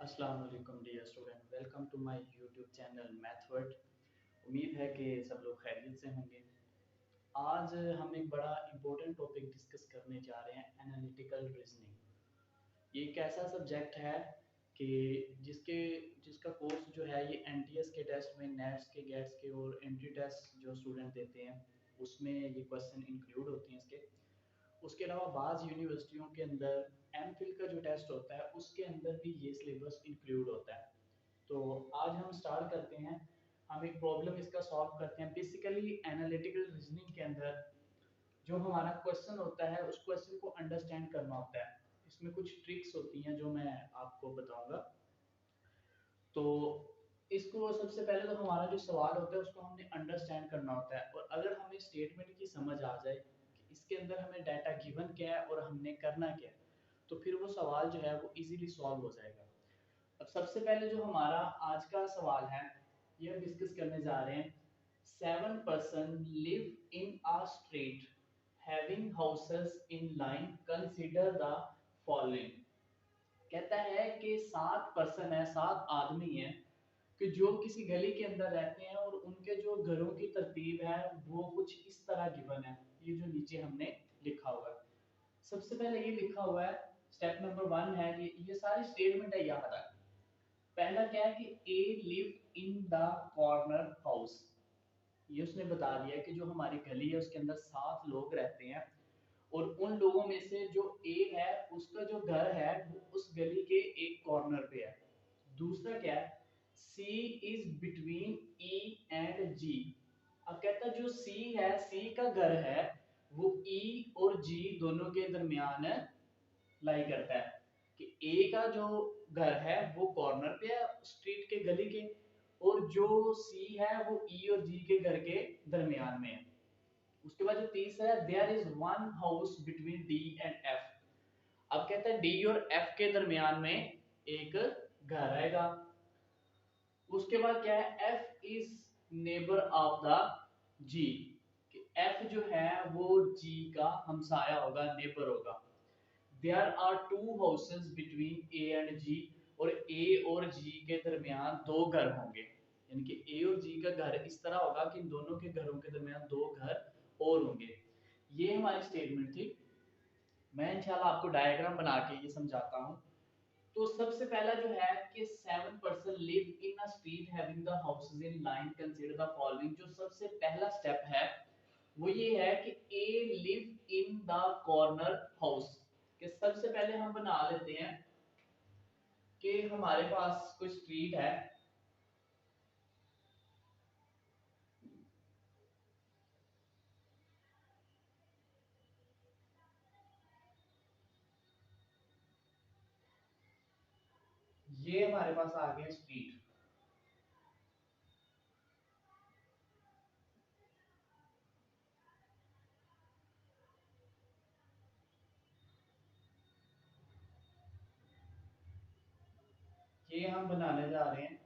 अस्सलाम वालेकुम dear student, welcome to my YouTube channel Mathword. उम्मीद है कि सब लोग खैरियत से होंगे। आज हम एक बड़ा इम्पोर्टेंट टॉपिक डिस्कस करने जा रहे हैं, एनालिटिकल रीजनिंग। ये एक ऐसा सब्जेक्ट है कि जिसके जिसका कोर्स जो है ये एनटीएस के टेस्ट में, नेट्स के, गेट्स के और एंट्री टेस्ट जो स्टूडेंट देते हैं उसमें ये क्वेश्चन इंक्लूड होते हैं इसके। उसके अलावा बाज़ यूनिवर्सिटियों के अंदर एमफिल का जो टेस्ट होता है उसके अंदर भी ये सिलेबस इंक्लूड होता है। तो आज हम स्टार्ट करते हैं। हम एक प्रॉब्लम इसका सॉल्व करते हैं। बेसिकली एनालिटिकल रीजनिंग के अंदर जो हमारा क्वेश्चन होता है उस क्वेश्चन को अंडरस्टैंड करना होता है। इसमें कुछ ट्रिक्स होती हैं जो मैं आपको बताऊंगा। तो इसको सबसे पहले तो हमारा जो सवाल होता है उसको हमने अंडरस्टैंड करना होता है, और अगर हमें स्टेटमेंट की समझ आ जाए कि इसके अंदर हमें डाटा गिवन क्या है और हमने करना क्या है, तो फिर वो सवाल जो है वो इजीली सॉल्व हो जाएगा। अब सबसे पहले जो हमारा आज का सवाल है ये हम डिस्कस करने जा रहे हैं। 7 person live in a street having houses in line, consider the following। कहता है कि 7 पर्सन है, 7 आदमी हैं कि जो किसी गली के अंदर रहते हैं और उनके जो घरों की तरतीब है वो कुछ इस तरह गिवन है। ये जो नीचे हमने लिखा हुआ है, सबसे पहले ये लिखा हुआ है स्टेप नंबर 1 है कि ये सारी स्टेटमेंट है याद रख। पहला क्या है कि A live in the corner house. ये उसने बता दिया कि जो हमारी गली है उसके अंदर 7 लोग रहते हैं, और उन लोगों में से जो ए है उसका जो घर है वो उस गली के एक कॉर्नर पे है। दूसरा क्या है, सी is between E and G. अब कहता है जो सी है, सी का घर है वो ई और जी दोनों के दरमियान लाई करता है। कि ए का जो घर है वो कॉर्नर पे है स्ट्रीट के, गली के, और जो सी है वो ई और जी के घर के दरमियान में है। उसके बाद जो तीसरा है, there is one house between D and F. अब कहता है डी और एफ के दरमियान में एक घर आएगा। उसके बाद क्या है, F is neighbour of the G. F जो है वो जी का हमसाया होगा, नेबर होगा। There are two houses between A and G, और ए और जी के दरमियान 2 घर होंगे। यानी कि ए और जी का घर इस तरह होगा कि इन दोनों के घरों के दरमियान 2 घर और होंगे। ये हमारी स्टेटमेंट थी। मैं इंशाल्लाह आपको डायग्राम बना के ये समझाता हूँ। तो सबसे पहला जो है कि 7 person live in a street having the houses in line, consider the following। जो सबसे पहला स्टेप है वो ये है कि A live in the corner house. कि सबसे पहले हम बना लेते हैं कि हमारे पास कोई स्ट्रीट है, ये हमारे पास आ गया स्ट्रीट। ये हम बनाने जा रहे हैं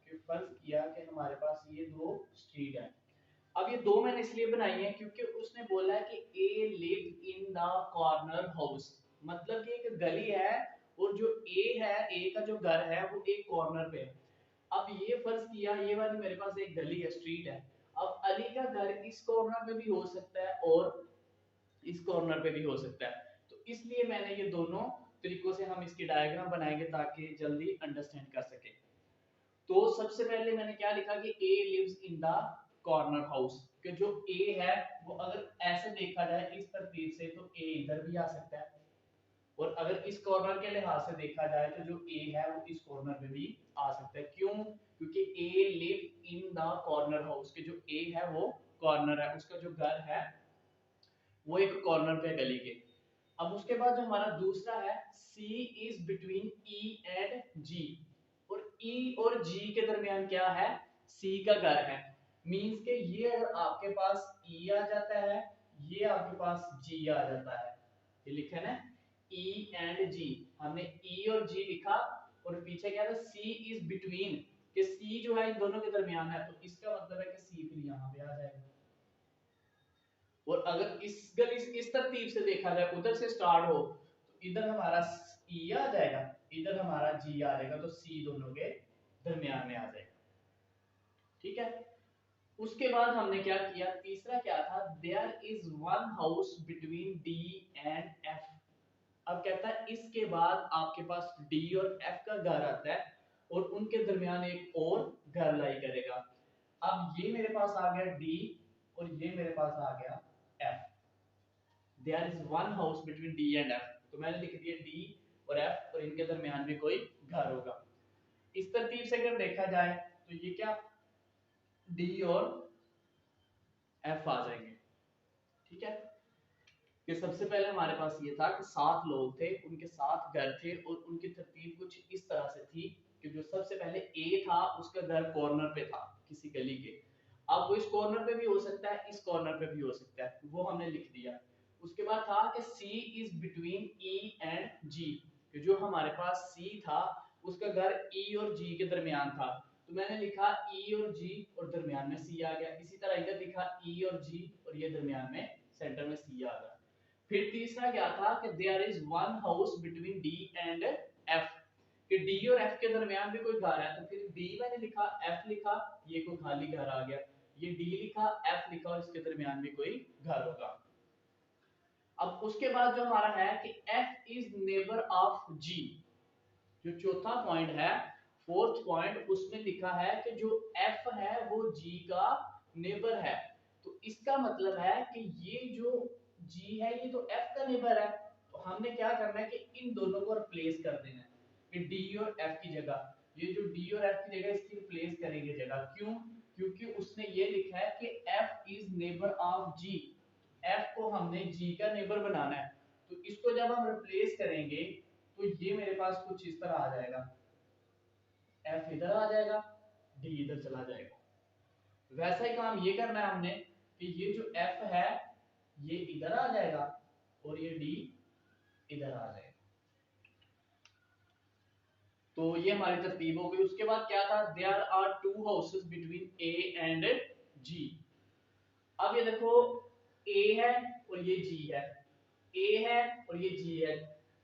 कि फर्ज किया कि हमारे पास ये 2 स्ट्रीट है। अब ये 2 मैंने इसलिए बनाई है क्योंकि उसने बोला है कि A live in the corner house, मतलब कि एक गली है और जो ए है, ए का जो घर है वो एक कॉर्नर पे है। अब ये फर्ज किया ये वाली मेरे पास एक गली है, स्ट्रीट है। अब अली का घर इस कॉर्नर पे भी हो सकता है और इस कॉर्नर पे भी हो सकता है। तो इसलिए मैंने ये दोनों तरीकों से हम इसकी डायग्राम बनाएंगे ताकि जल्दी अंडरस्टैंड कर सके। तो सबसे पहले मैंने क्या लिखा कि A lives in the corner house. कि जो ए है वो अगर ऐसे देखा जाए इस तरतीब से तो ए इधर भी आ सकता है, और अगर इस कॉर्नर के लिहाज से देखा जाए तो जो ए है वो इस कॉर्नर पे भी आ सकता है। क्यों? क्योंकि A live in the corner house, के जो ए है वो कॉर्नर है, उसका जो घर है वो एक कॉर्नर पे गली के। अब उसके बाद जो हमारा दूसरा है, C is between E and G, और E और G के दरमियान क्या है, C का घर है। मींस के ये अगर आपके पास E आ जाता है, ये आपके पास G आ जाता है। ये लिखा है ना, E एंड G। हमने E और G लिखा और पीछे क्या था, C इज बिटवीन, कि C जो है इन दोनों के दरमियान है, तो इसका मतलब है कि C फिर यहाँ पे आ जाएगा। और अगर इस तरतीब से देखा जाए, उधर से स्टार्ट हो तो इधर हमारा ई आ जाएगा, इधर हमारा जी आ जाएगा, तो सी दोनों के दरमियान में आ जाएगा। ठीक है, उसके बाद हमने क्या किया, तीसरा क्या था, there is one house between D and F. अब कहता है इसके बाद आपके पास डी और एफ का घर आता है और उनके दरमियान एक और घर लाई करेगा। अब ये मेरे पास आ गया डी और ये मेरे पास आ गया F. There is one house between D and F, तो मैंने लिख दिया डी और एफ और इनके दरमियान में कोई घर होगा। इस तरतीब से अगर देखा जाए तो ये क्या डी और एफ आ जाएंगे। ठीक है, कि सबसे पहले हमारे पास ये था कि 7 लोग थे, उनके 7 घर थे और उनकी तरतीब कुछ इस तरह से थी कि जो सबसे पहले ए था उसका घर कॉर्नर पे था किसी गली के। अब वो इस कॉर्नर पे भी हो सकता है, इस कॉर्नर पे भी हो सकता है, वो हमने लिख दिया। उसके बाद था कि सी इज बिटवीन ई एंड जी, कि जो हमारे पास सी था उसका घर ई और जी के दरमियान था, तो मैंने लिखा ई और जी और दरमियान में सी आ गया। इसी तरह इधर लिखा ई और जी और ये दरमियान में सेंटर में सी आ गया। फिर तीसरा क्या था कि there is one house between D and F, कि डी और एफ के दरमियान भी कोई घर है, तो फिर डी मैंने लिखा, एफ लिखा, ये कोई खाली घर आ गया, ये डी लिखा, एफ लिखा और इसके दरमियान भी कोई घर होगा। अब उसके बाद जो हमारा है कि एफ इज नेबर ऑफ जी, जो चौथा पॉइंट है, फोर्थ पॉइंट, उसमें लिखा है कि जो एफ है वो जी का नेबर है। तो इसका मतलब है कि ये जो जी है ये तो एफ का नेबर है, तो हमने क्या करना है कि इन दोनों को रिप्लेस कर देना है, कि डी और एफ की जगह, ये जो डी और एफ की जगह इसकी रिप्लेस करेंगे जगह। क्यों? क्योंकि उसने ये लिखा है कि F is neighbour of G, F को हमने जी का नेबर बनाना है, तो इसको जब हम रिप्लेस करेंगे तो ये मेरे पास कुछ इस तरह आ जाएगा, एफ इधर आ जाएगा, डी इधर चला जाएगा। वैसा ही काम ये करना है हमने कि ये जो एफ है ये इधर आ जाएगा और ये डी इधर आ जाएगा। तो ये हमारी तरतीब हो गई। उसके बाद क्या था, there are two houses between A and G. अब ये देखो ए है और ये जी है, ए है और ये जी है।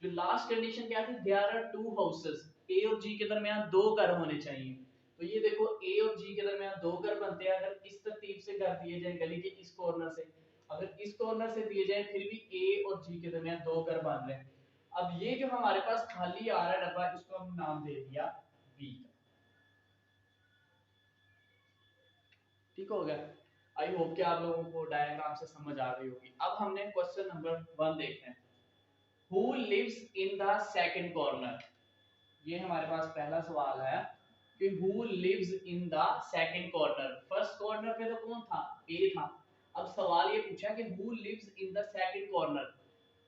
जो लास्ट कंडीशन क्या थी, देयर आर टू हाउसेस, ए और जी के दरमियान दो घर होने चाहिए। तो ये देखो ए और जी के दरमियान दो घर बनते हैं अगर इस तरतीब से घर दिए जाए गली के इस कॉर्नर से, अगर इस कॉर्नर से दिए जाए फिर भी ए और जी के दरमियान दो घर बन रहे हैं। अब ये जो हमारे पास खाली आ रहा है डब्बा, इसको हम नाम दे दिया बी का। ठीक हो गया। आई होप कि आप लोगों को डायग्राम से समझ आ गई होगी। अब हमने क्वेश्चन नंबर 1 देखना है, who lives in the second corner. ये हमारे पास पहला सवाल है कि who lives in the second corner. First corner पे तो कौन था, ए था। अब सवाल ये पूछा कि who lives in the second corner,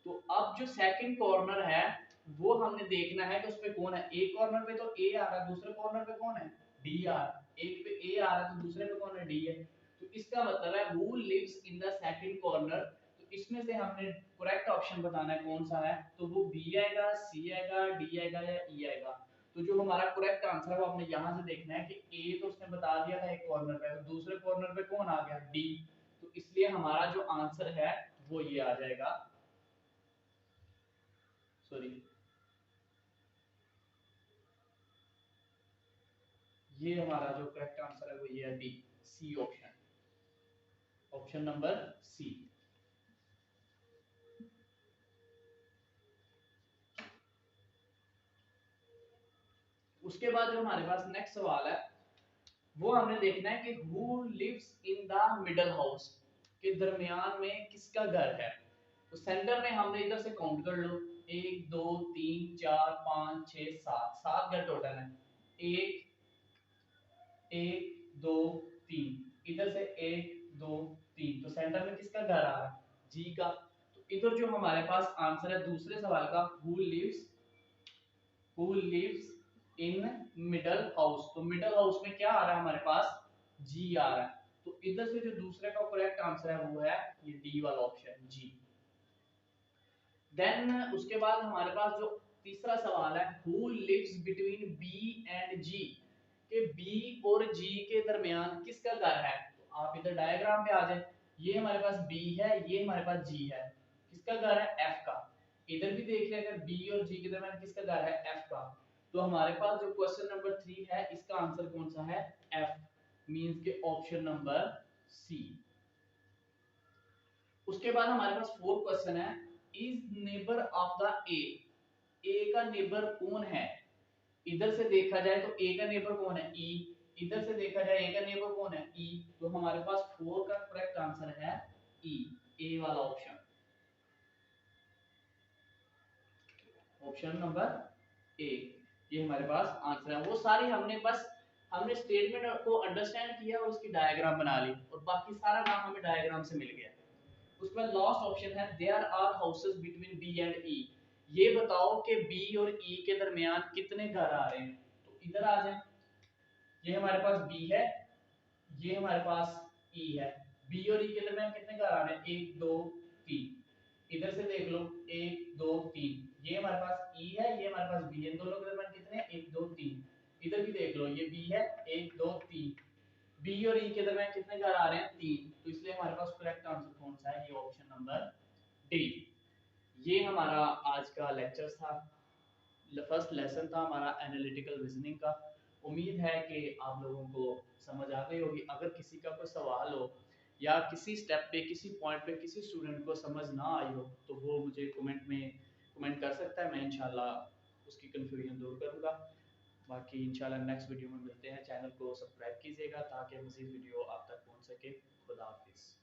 तो अब जो सेकंड कॉर्नर है वो हमने देखना है कि उस पे कौन है। एक कॉर्नर पे तो ए आ रहा है, दूसरे कॉर्नर पे कौन है, डी आ रहा है। एक पे ए आ रहा है तो दूसरे पे कौन है, डी है। तो इसका मतलब है who lives in the second corner, तो इसमें से हमने करेक्ट ऑप्शन बताना है कौन सा है, तो वो बी आएगा, सी आएगा, डी आएगा या ई आएगा। तो जो हमारा करेक्ट आंसर है वो हमने यहां से देखना है कि ए तो उसने बता दिया था एक कॉर्नर पे, तो दूसरे कॉर्नर पे कौन आ गया, डी। तो इसलिए हमारा जो आंसर है वो ये आ जाएगा, सॉरी ये हमारा जो करेक्ट आंसर है वो ये है D, C option, option number C. उसके बाद जो हमारे पास नेक्स्ट सवाल है वो हमने देखना है कि who lives in the middle house, के दरमियान में किसका घर है। तो सेंटर में हमने इधर से काउंट कर लो, 1 2 3 4 5 6 7, 7 घर टोटल है। 1 1 2 3, इधर से 1 2 3, तो सेंटर में किसका घर आ रहा है, जी का। तो इधर जो हमारे पास आंसर है दूसरे सवाल का, who lives in middle house, तो मिडल हाउस में क्या आ रहा है हमारे पास, जी आ रहा है। तो इधर से जो दूसरे का करेक्ट आंसर है वो है ये डी वाला ऑप्शन, जी। देन उसके बाद हमारे पास जो तीसरा सवाल है, who lives between B and G, के बी और जी के दरमियान किसका घर है। तो आप इधर डायग्राम पे आ जाए, ये हमारे पास बी है, ये हमारे पास जी है, किसका घर है, एफ का। इधर भी देख लें, अगर बी और जी के दरमियान किसका घर है, एफ का, तो हमारे पास जो क्वेश्चन नंबर 3 है इसका आंसर कौन सा है, एफ, मींस के ऑप्शन नंबर सी। उसके बाद हमारे पास फोर्थ क्वेश्चन है, इज नेबर ऑफ द ए का नेबर कौन है। इधर से देखा जाए तो ए का नेबर कौन है, ई, इधर से देखा जाए ए का नेबर कौन है, ई, तो हमारे पास 4 का करेक्ट आंसर है ई, ए वाला ऑप्शन, ऑप्शन नंबर ए, ये हमारे पास आंसर है। वो सारी हमने स्टेटमेंट को अंडरस्टैंड किया और उसकी डायग्राम बना ली और बाकी सारा काम हमें डायग्राम से मिल गया। उसके बाद लास्ट ऑप्शन है, there are houses between B and E, ये बताओ कि बी और ई के दरमियान कितने घर आ रहे हैं। तो इधर आ जाए, ये हमारे पास बी है, ये हमारे पास ई है, बी और ई के दरमियान कितने घर आ रहे हैं, 1 2 3, इधर से देख लो 1 2 3, ये हमारे पास ई है, ये हमारे पास बी है, इन दोनों के दरमियान कितने हैं, 1 2 3, इधर भी देख लो ये बी है, 1 2 3, बी और ई के दरमियान कितने घर आ रहे हैं, 3, तो इसलिए हमारे पास करेक्ट आंसर कौन सा है, ये ऑप्शन नंबर डी। ये हमारा आज का लेक्चर था, फर्स्ट लेसन था हमारा एनालिटिकल रीजनिंग का। उम्मीद है कि आप लोगों को समझ आ गई होगी। अगर किसी का कोई सवाल हो या किसी स्टेप पे, किसी पॉइंट पे किसी स्टूडेंट को समझ ना आई हो तो वो मुझे कमेंट में कमेंट कर सकता है, मैं इंशाल्लाह उसकी कंफ्यूजन दूर करूंगा। बाकी इंशाल्लाह नेक्स्ट वीडियो में मिलते हैं। चैनल को सब्सक्राइब कीजिएगा ताकि मज़ीद वीडियो आप तक पहुंच सके। खुदा हाफिज़।